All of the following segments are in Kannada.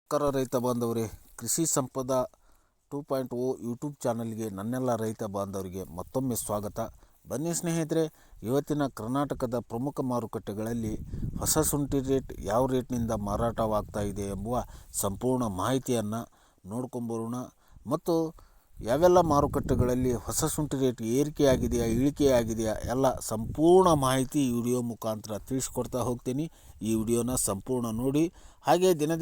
ನಮಸ್ಕಾರ ರೈತ ಬಾಂಧವರೇ, ಕೃಷಿ ಸಂಪದ 2.0 ಯೂಟ್ಯೂಬ್ ಚಾನಲ್ಗೆ ನನ್ನೆಲ್ಲ ರೈತ ಬಾಂಧವರಿಗೆ ಮತ್ತೊಮ್ಮೆ ಸ್ವಾಗತ. ಬನ್ನಿ ಸ್ನೇಹಿತರೆ, ಇವತ್ತಿನ ಕರ್ನಾಟಕದ ಪ್ರಮುಖ ಮಾರುಕಟ್ಟೆಗಳಲ್ಲಿ ಹೊಸ ಶುಂಠಿ ರೇಟ್ ಯಾವ ರೇಟ್ನಿಂದ ಮಾರಾಟವಾಗ್ತಾ ಇದೆ ಎಂಬುವ ಸಂಪೂರ್ಣ ಮಾಹಿತಿಯನ್ನು ನೋಡ್ಕೊಂಬರೋಣ. ಮತ್ತು ಯಾವೆಲ್ಲ ಮಾರುಕಟ್ಟೆಗಳಲ್ಲಿ ಹೊಸ ಶುಂಠಿ ರೇಟ್ ಏರಿಕೆಯಾಗಿದೆಯಾ ಇಳಿಕೆಯಾಗಿದೆಯಾ ಎಲ್ಲ ಸಂಪೂರ್ಣ ಮಾಹಿತಿ ಈ ವಿಡಿಯೋ ಮುಖಾಂತರ ತಿಳಿಸ್ಕೊಡ್ತಾ ಹೋಗ್ತೀನಿ. ಈ ವಿಡಿಯೋನ ಸಂಪೂರ್ಣ ನೋಡಿ. ಹಾಗೆ ದಿನ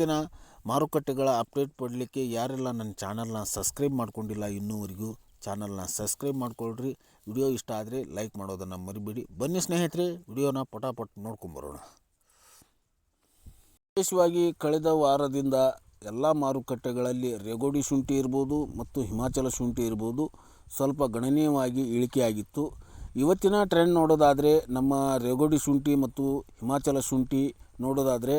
ಮಾರುಕಟ್ಟೆಗಳ ಅಪ್ಡೇಟ್ ಪಡಲಿಕ್ಕೆ ಯಾರೆಲ್ಲ ನನ್ನ ಚಾನಲ್ನ ಸಬ್ಸ್ಕ್ರೈಬ್ ಮಾಡ್ಕೊಂಡಿಲ್ಲ ಇನ್ನೂವರೆಗೂ ಚಾನಲ್ನ ಸಬ್ಸ್ಕ್ರೈಬ್ ಮಾಡ್ಕೊಳ್ರಿ. ವಿಡಿಯೋ ಇಷ್ಟ ಆದರೆ ಲೈಕ್ ಮಾಡೋದನ್ನು ಮರಿಬೇಡಿ. ಬನ್ನಿ ಸ್ನೇಹಿತರೆ, ವಿಡಿಯೋನ ಪಟಾಪಟ್ ನೋಡ್ಕೊಂಬರೋಣ. ವಿಶೇಷವಾಗಿ ಕಳೆದ ವಾರದಿಂದ ಎಲ್ಲ ಮಾರುಕಟ್ಟೆಗಳಲ್ಲಿ ರೇಗೋಡಿ ಶುಂಠಿ ಇರ್ಬೋದು ಮತ್ತು ಹಿಮಾಚಲ ಶುಂಠಿ ಇರ್ಬೋದು ಸ್ವಲ್ಪ ಗಣನೀಯವಾಗಿ ಇಳಿಕೆಯಾಗಿತ್ತು. ಇವತ್ತಿನ ಟ್ರೆಂಡ್ ನೋಡೋದಾದರೆ ನಮ್ಮ ರೇಗೋಡಿ ಶುಂಠಿ ಮತ್ತು ಹಿಮಾಚಲ ಶುಂಠಿ ನೋಡೋದಾದರೆ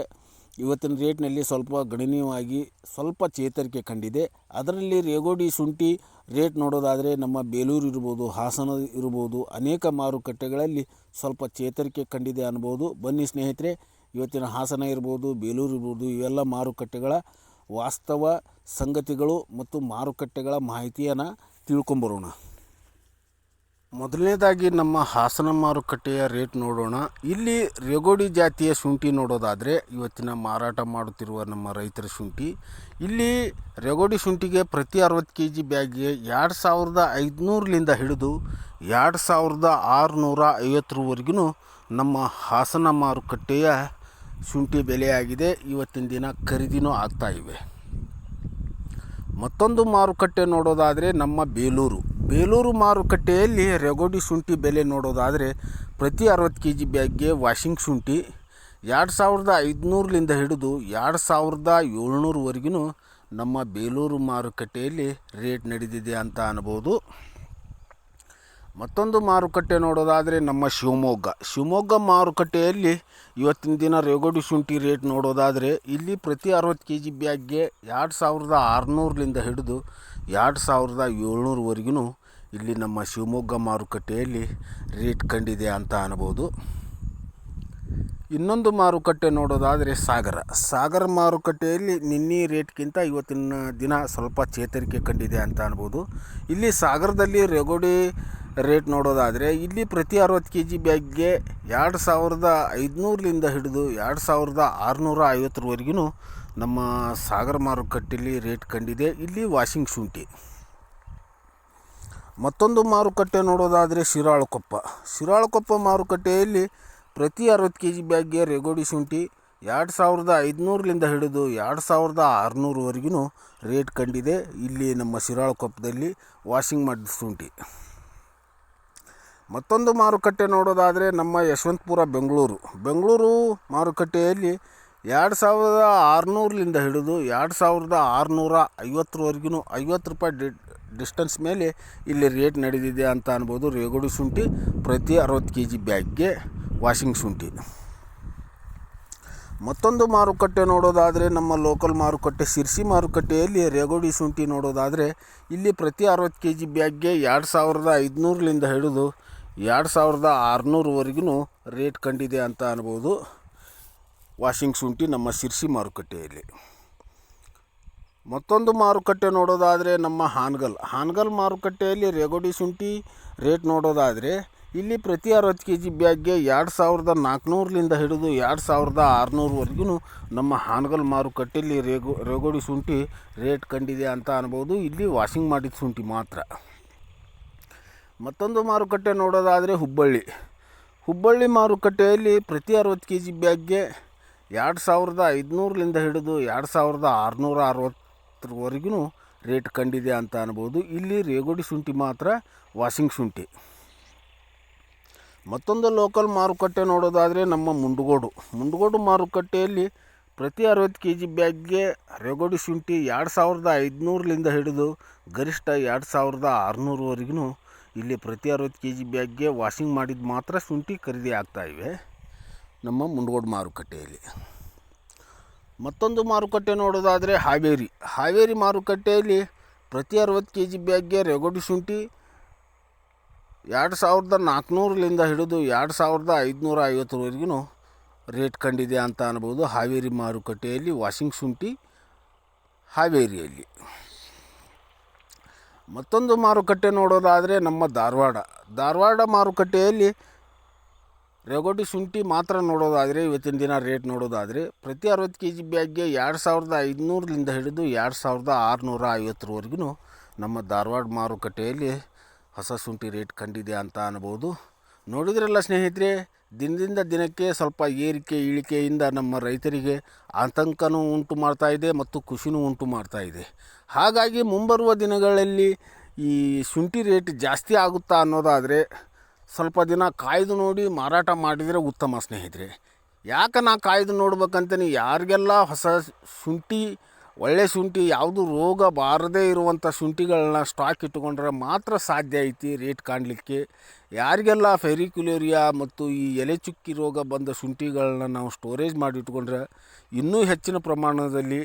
ಇವತ್ತಿನ ರೇಟ್ನಲ್ಲಿ ಸ್ವಲ್ಪ ಗಣನೀಯವಾಗಿ ಸ್ವಲ್ಪ ಚೇತರಿಕೆ ಕಂಡಿದೆ. ಅದರಲ್ಲಿ ರೇಗೋಡಿ ಶುಂಠಿ ರೇಟ್ ನೋಡೋದಾದರೆ ನಮ್ಮ ಬೇಲೂರು ಇರ್ಬೋದು, ಹಾಸನ ಇರ್ಬೋದು, ಅನೇಕ ಮಾರುಕಟ್ಟೆಗಳಲ್ಲಿ ಸ್ವಲ್ಪ ಚೇತರಿಕೆ ಕಂಡಿದೆ ಅನ್ಬೋದು. ಬನ್ನಿ ಸ್ನೇಹಿತರೆ, ಇವತ್ತಿನ ಹಾಸನ ಇರ್ಬೋದು, ಬೇಲೂರು ಇರ್ಬೋದು, ಇವೆಲ್ಲ ಮಾರುಕಟ್ಟೆಗಳ ವಾಸ್ತವ ಸಂಗತಿಗಳು ಮತ್ತು ಮಾರುಕಟ್ಟೆಗಳ ಮಾಹಿತಿಯನ್ನು ತಿಳ್ಕೊಂಬರೋಣ. ಮೊದಲನೇದಾಗಿ ನಮ್ಮ ಹಾಸನ ಮಾರುಕಟ್ಟೆಯ ರೇಟ್ ನೋಡೋಣ. ಇಲ್ಲಿ ರೇಗೋಡಿ ಜಾತಿಯ ಶುಂಠಿ ನೋಡೋದಾದರೆ ಇವತ್ತಿನ ಮಾರಾಟ ಮಾಡುತ್ತಿರುವ ನಮ್ಮ ರೈತರ ಶುಂಠಿ, ಇಲ್ಲಿ ರೇಗೋಡಿ ಶುಂಠಿಗೆ ಪ್ರತಿ 60 kg ಬ್ಯಾಗ್ಗೆ 2500ಲಿಂದ ಹಿಡಿದು 2650ವರೆಗೂ ನಮ್ಮ ಹಾಸನ ಮಾರುಕಟ್ಟೆಯ ಶುಂಠಿ ಬೆಲೆಯಾಗಿದೆ. ಇವತ್ತಿನ ದಿನ ಖರೀದಿನೂ ಆಗ್ತಾ ಇವೆ. ಮತ್ತೊಂದು ಮಾರುಕಟ್ಟೆ ನೋಡೋದಾದರೆ ನಮ್ಮ ಬೇಲೂರು ಮಾರುಕಟ್ಟೆಯಲ್ಲಿ ರೇಗೋಡಿ ಶುಂಠಿ ಬೆಲೆ ನೋಡೋದಾದರೆ ಪ್ರತಿ 60 kg ಬ್ಯಾಗ್ಗೆ ವಾಷಿಂಗ್ ಶುಂಠಿ 2500ಲಿಂದ ಹಿಡಿದು 2700ವರೆಗೂ ನಮ್ಮ ಬೇಲೂರು ಮಾರುಕಟ್ಟೆಯಲ್ಲಿ ರೇಟ್ ನಡೆದಿದೆ ಅಂತ ಅನ್ಬೋದು. ಮತ್ತೊಂದು ಮಾರುಕಟ್ಟೆ ನೋಡೋದಾದರೆ ನಮ್ಮ ಶಿವಮೊಗ್ಗ ಮಾರುಕಟ್ಟೆಯಲ್ಲಿ ಇವತ್ತಿನ ದಿನ ರೇಗೋಡಿ ಶುಂಠಿ ರೇಟ್ ನೋಡೋದಾದರೆ ಇಲ್ಲಿ ಪ್ರತಿ 60 kg ಬ್ಯಾಗ್ಗೆ 2600ಲಿಂದ ಹಿಡಿದು 2700ವರೆಗೂ ಇಲ್ಲಿ ನಮ್ಮ ಶಿವಮೊಗ್ಗ ಮಾರುಕಟ್ಟೆಯಲ್ಲಿ ರೇಟ್ ಕಂಡಿದೆ ಅಂತ ಅನ್ಬೋದು. ಇನ್ನೊಂದು ಮಾರುಕಟ್ಟೆ ನೋಡೋದಾದರೆ ಸಾಗರ ಮಾರುಕಟ್ಟೆಯಲ್ಲಿ ನಿನ್ನೆ ರೇಟ್ಗಿಂತ ಇವತ್ತಿನ ದಿನ ಸ್ವಲ್ಪ ಚೇತರಿಕೆ ಕಂಡಿದೆ ಅಂತ ಅನ್ಬೋದು. ಇಲ್ಲಿ ಸಾಗರದಲ್ಲಿ ರೇಗೋಡಿ ರೇಟ್ ನೋಡೋದಾದರೆ ಇಲ್ಲಿ ಪ್ರತಿ 60 kg ಬ್ಯಾಗ್ಗೆ 2500ಲಿಂದ ಹಿಡಿದು 2650ವರೆಗೂ ನಮ್ಮ ಸಾಗರ ಮಾರುಕಟ್ಟೆಯಲ್ಲಿ ರೇಟ್ ಕಂಡಿದೆ. ಇಲ್ಲಿ ವಾಷಿಂಗ್ ಶುಂಠಿ. ಮತ್ತೊಂದು ಮಾರುಕಟ್ಟೆ ನೋಡೋದಾದರೆ ಶಿರಾಳಕೊಪ್ಪ ಮಾರುಕಟ್ಟೆಯಲ್ಲಿ ಪ್ರತಿ 60 kg ಬ್ಯಾಗ್ಗೆ ರೇಗೋಡಿ ಶುಂಠಿ 2500ಲಿಂದ ಹಿಡಿದು 2600ವರೆಗೂ ರೇಟ್ ಕಂಡಿದೆ. ಇಲ್ಲಿ ನಮ್ಮ ಶಿರಾಳಕೊಪ್ಪದಲ್ಲಿ ವಾಷಿಂಗ್ ಮಾಡಿದ ಶುಂಠಿ. ಮತ್ತೊಂದು ಮಾರುಕಟ್ಟೆ ನೋಡೋದಾದರೆ ನಮ್ಮ ಯಶವಂತಪುರ ಬೆಂಗಳೂರು ಮಾರುಕಟ್ಟೆಯಲ್ಲಿ 2600ಲಿಂದ ಹಿಡಿದು 2650ವರೆಗೂ 50 ರೂಪಾಯಿ ಡಿಸ್ಟೆನ್ಸ್ ಮೇಲೆ ಇಲ್ಲಿ ರೇಟ್ ನಡೆದಿದೆ ಅಂತ ಅನ್ಬೋದು. ರೇಗೋಡಿ ಶುಂಠಿ ಪ್ರತಿ 60 kg ಬ್ಯಾಗ್ಗೆ ವಾಷಿಂಗ್ ಶುಂಠಿ. ಮತ್ತೊಂದು ಮಾರುಕಟ್ಟೆ ನೋಡೋದಾದರೆ ನಮ್ಮ ಲೋಕಲ್ ಮಾರುಕಟ್ಟೆ ಶಿರ್ಸಿ ಮಾರುಕಟ್ಟೆಯಲ್ಲಿ ರೇಗೋಡಿ ಶುಂಠಿ ನೋಡೋದಾದರೆ ಇಲ್ಲಿ ಪ್ರತಿ 60 kg ಬ್ಯಾಗ್ಗೆ 2500ಲಿಂದ ಹಿಡಿದು 2600ವರೆಗೂ ರೇಟ್ ಕಂಡಿದೆ ಅಂತ ಅನ್ಬೋದು. ವಾಷಿಂಗ್ ಶುಂಠಿ ನಮ್ಮ ಶಿರ್ಸಿ ಮಾರುಕಟ್ಟೆಯಲ್ಲಿ. ಮತ್ತೊಂದು ಮಾರುಕಟ್ಟೆ ನೋಡೋದಾದರೆ ನಮ್ಮ ಹಾನಗಲ್ ಮಾರುಕಟ್ಟೆಯಲ್ಲಿ ರೇಗೋಡಿ ಶುಂಠಿ ರೇಟ್ ನೋಡೋದಾದರೆ ಇಲ್ಲಿ ಪ್ರತಿ 60 kg ಬ್ಯಾಗ್ಗೆ 2400ಲಿಂದ ಹಿಡಿದು 2600ವರೆಗೂ ನಮ್ಮ ಹಾನಗಲ್ ಮಾರುಕಟ್ಟೆಯಲ್ಲಿ ರೇಗೋಡಿ ಶುಂಠಿ ರೇಟ್ ಕಂಡಿದೆ ಅಂತ ಅನ್ಬೋದು. ಇಲ್ಲಿ ವಾಷಿಂಗ್ ಮಾಡಿದ ಶುಂಠಿ ಮಾತ್ರ. ಮತ್ತೊಂದು ಮಾರುಕಟ್ಟೆ ನೋಡೋದಾದರೆ ಹುಬ್ಬಳ್ಳಿ ಮಾರುಕಟ್ಟೆಯಲ್ಲಿ ಪ್ರತಿ 60 kg ಬ್ಯಾಗ್ಗೆ 2500ಲಿಂದ ಹಿಡಿದು 2660ವರೆಗೂ ರೇಟ್ ಕಂಡಿದೆ ಅಂತ ಅನ್ಬೋದು. ಇಲ್ಲಿ ರೇಗೋಡಿ ಶುಂಠಿ ಮಾತ್ರ ವಾಷಿಂಗ್ ಶುಂಠಿ. ಮತ್ತೊಂದು ಲೋಕಲ್ ಮಾರುಕಟ್ಟೆ ನೋಡೋದಾದರೆ ನಮ್ಮ ಮುಂಡಗೋಡು ಮಾರುಕಟ್ಟೆಯಲ್ಲಿ ಪ್ರತಿ 60 kg ಬ್ಯಾಗ್ಗೆ ರೇಗೋಡಿ ಶುಂಠಿ 2500ಲಿಂದ ಹಿಡಿದು ಗರಿಷ್ಠ 2600ವರೆಗೂ ಇಲ್ಲಿ ಪ್ರತಿ 60 kg ಬ್ಯಾಗ್ಗೆ ವಾಷಿಂಗ್ ಮಾಡಿದ ಮಾತ್ರ ಶುಂಠಿ ಖರೀದಿ ಆಗ್ತಾಯಿವೆ ನಮ್ಮ ಮುಂಡಗೋಡು ಮಾರುಕಟ್ಟೆಯಲ್ಲಿ. ಮತ್ತೊಂದು ಮಾರುಕಟ್ಟೆ ನೋಡೋದಾದರೆ ಹಾವೇರಿ ಮಾರುಕಟ್ಟೆಯಲ್ಲಿ ಪ್ರತಿ 60 kg ಬ್ಯಾಗ್ಗೆ ರೇಗೋಡಿ ಶುಂಠಿ 2400ಲಿಂದ ಹಿಡಿದು 2550ವರೆಗೂ ರೇಟ್ ಕಂಡಿದೆ ಅಂತ ಅನ್ಬೋದು. ಹಾವೇರಿ ಮಾರುಕಟ್ಟೆಯಲ್ಲಿ ವಾಷಿಂಗ್ ಶುಂಠಿ ಹಾವೇರಿಯಲ್ಲಿ. ಮತ್ತೊಂದು ಮಾರುಕಟ್ಟೆ ನೋಡೋದಾದರೆ ನಮ್ಮ ಧಾರವಾಡ ಮಾರುಕಟ್ಟೆಯಲ್ಲಿ ರೇಗೋಟಿ ಶುಂಠಿ ಮಾತ್ರ ನೋಡೋದಾದರೆ ಇವತ್ತಿನ ದಿನ ರೇಟ್ ನೋಡೋದಾದರೆ ಪ್ರತಿ 60 kg ಬ್ಯಾಗ್ಗೆ 2500ರಿಂದ ಹಿಡಿದು 2650ವರೆಗೂ ನಮ್ಮ ಧಾರವಾಡ ಮಾರುಕಟ್ಟೆಯಲ್ಲಿ ಹೊಸ ಶುಂಠಿ ರೇಟ್ ಕಂಡಿದೆ ಅಂತ ಅನ್ಬೋದು. ನೋಡಿದ್ರಲ್ಲ ಸ್ನೇಹಿತರೆ, ದಿನದಿಂದ ದಿನಕ್ಕೆ ಸ್ವಲ್ಪ ಏರಿಕೆ ಇಳಿಕೆಯಿಂದ ನಮ್ಮ ರೈತರಿಗೆ ಆತಂಕನೂ ಉಂಟು ಮಾಡ್ತಾ ಇದೆ ಮತ್ತು ಖುಷಿನೂ ಉಂಟು ಮಾಡ್ತಾ ಇದೆ. ಹಾಗಾಗಿ ಮುಂಬರುವ ದಿನಗಳಲ್ಲಿ ಈ ಶುಂಠಿ ರೇಟ್ ಜಾಸ್ತಿ ಆಗುತ್ತಾ ಅನ್ನೋದಾದರೆ ಸ್ವಲ್ಪ ದಿನ ಕಾಯ್ದು ನೋಡಿ ಮಾರಾಟ ಮಾಡಿದರೆ ಉತ್ತಮ ಸ್ನೇಹಿತರೆ. ಯಾಕೆ ನಾ ಕಾಯ್ದು ನೋಡ್ಬೇಕಂತಲೇ, ಯಾರಿಗೆಲ್ಲ ಹೊಸ ಶುಂಠಿ, ಒಳ್ಳೆ ಶುಂಠಿ, ಯಾವುದು ರೋಗ ಬಾರದೇ ಇರುವಂಥ ಶುಂಠಿಗಳನ್ನ ಸ್ಟಾಕ್ ಇಟ್ಟುಕೊಂಡ್ರೆ ಮಾತ್ರ ಸಾಧ್ಯ ಐತಿ ರೇಟ್ ಕಾಣಲಿಕ್ಕೆ. ಯಾರಿಗೆಲ್ಲ ಫೆರಿಕ್ಯುಲೇರಿಯಾ ಮತ್ತು ಈ ಎಲೆ ಚುಕ್ಕಿ ರೋಗ ಬಂದ ಶುಂಠಿಗಳನ್ನ ನಾವು ಸ್ಟೋರೇಜ್ ಮಾಡಿ ಇಟ್ಕೊಂಡ್ರೆ ಇನ್ನೂ ಹೆಚ್ಚಿನ ಪ್ರಮಾಣದಲ್ಲಿ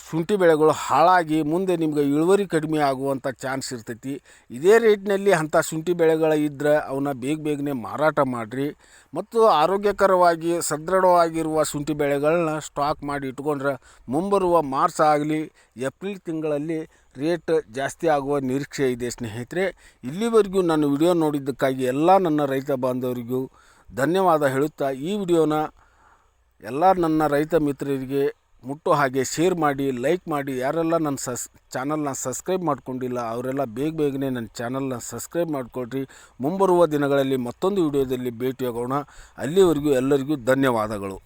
ಶುಂಠಿ ಬೆಳೆಗಳು ಹಾಳಾಗಿ ಮುಂದೆ ನಿಮ್ಗೆ ಇಳುವರಿ ಕಡಿಮೆ ಆಗುವಂಥ ಚಾನ್ಸ್ ಇರ್ತೈತಿ. ಇದೇ ರೇಟ್ನಲ್ಲಿ ಅಂಥ ಶುಂಠಿ ಬೆಳೆಗಳು ಇದ್ದರೆ ಅವನ್ನ ಬೇಗನೆ ಮಾರಾಟ ಮಾಡಿರಿ ಮತ್ತು ಆರೋಗ್ಯಕರವಾಗಿ ಸದೃಢವಾಗಿರುವ ಶುಂಠಿ ಬೆಳೆಗಳನ್ನ ಸ್ಟಾಕ್ ಮಾಡಿ ಇಟ್ಕೊಂಡ್ರೆ ಮುಂಬರುವ ಮಾರ್ಚ್ ಆಗಲಿ ಏಪ್ರಿಲ್ ತಿಂಗಳಲ್ಲಿ ರೇಟ್ ಜಾಸ್ತಿ ಆಗುವ ನಿರೀಕ್ಷೆ ಇದೆ ಸ್ನೇಹಿತರೆ. ಇಲ್ಲಿವರೆಗೂ ನನ್ನ ವಿಡಿಯೋ ನೋಡಿದ್ದಕ್ಕಾಗಿ ಎಲ್ಲ ನನ್ನ ರೈತ ಬಾಂಧವರಿಗೂ ಧನ್ಯವಾದ ಹೇಳುತ್ತಾ, ಈ ವಿಡಿಯೋನ ಎಲ್ಲ ನನ್ನ ರೈತ ಮಿತ್ರರಿಗೆ ಮುಟ್ಟೋ ಹಾಗೆ ಶೇರ್ ಮಾಡಿ, ಲೈಕ್ ಮಾಡಿ. ಯಾರೆಲ್ಲ ನನ್ನ ಚಾನಲ್ನ ಸಬ್ಸ್ಕ್ರೈಬ್ ಮಾಡ್ಕೊಂಡಿಲ್ಲ ಅವರೆಲ್ಲ ಬೇಗನೆ ನನ್ನ ಚಾನಲ್ನ ಸಬ್ಸ್ಕ್ರೈಬ್ ಮಾಡಿಕೊಡ್ರಿ. ಮುಂಬರುವ ದಿನಗಳಲ್ಲಿ ಮತ್ತೊಂದು ವಿಡಿಯೋದಲ್ಲಿ ಭೇಟಿಯಾಗೋಣ. ಅಲ್ಲಿವರೆಗೂ ಎಲ್ಲರಿಗೂ ಧನ್ಯವಾದಗಳು.